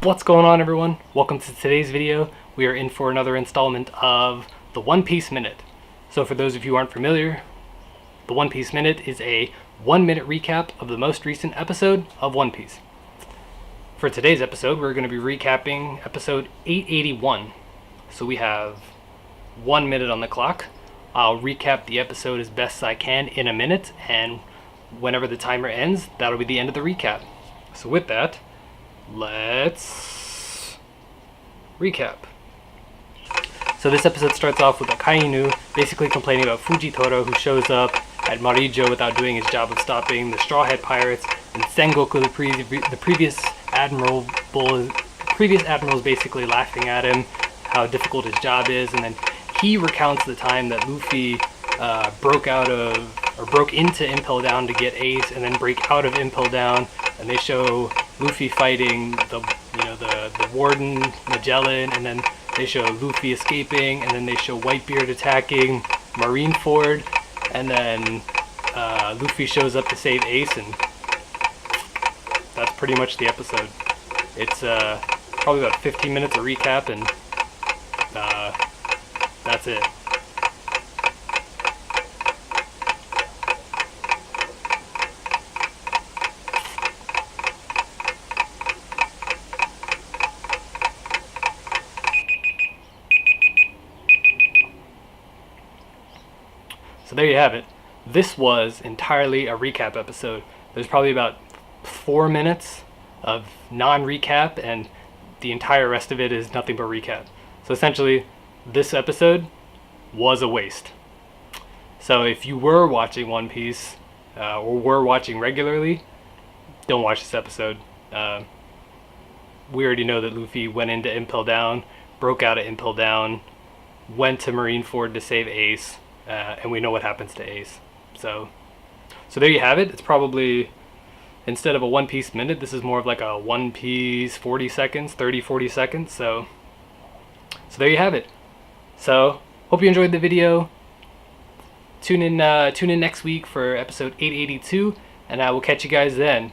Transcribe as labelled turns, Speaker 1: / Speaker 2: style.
Speaker 1: What's going on, everyone? Welcome to today's video. We are in for another installment of the One Piece Minute. So for those of you who aren't familiar, the One Piece Minute is a 1-minute recap of the most recent episode of One Piece. For today's episode, we're going to be recapping episode 881. So we have 1 minute on the clock. I'll recap the episode as best I can in a minute, and whenever the timer ends, that'll be the end of the recap. So with that, let's recap. So this episode starts off with Akainu basically complaining about Fujitora, who shows up at Marijo without doing his job of stopping the Straw Hat Pirates, and Sengoku, the previous admiral, is basically laughing at him, how difficult his job is, and then he recounts the time that Luffy broke into Impel Down to get Ace, and then break out of Impel Down, and they show Luffy fighting the Warden, Magellan, and then they show Luffy escaping, and then they show Whitebeard attacking Marineford, and then Luffy shows up to save Ace, and that's pretty much the episode. It's probably about 15 minutes of recap, and that's it. So there you have it. This was entirely a recap episode. There's probably about 4 minutes of non-recap, and the entire rest of it is nothing but recap. So essentially, this episode was a waste. So if you were watching One Piece, or were watching regularly, don't watch this episode. We already know that Luffy went into Impel Down, broke out of Impel Down, went to Marineford to save Ace, and we know what happens to Ace. So there you have it. It's probably, instead of a One Piece minute, this is more of like a One Piece 40 seconds, 30-40 seconds. So there you have it. So hope you enjoyed the video. Tune in next week for episode 882, and I will catch you guys then.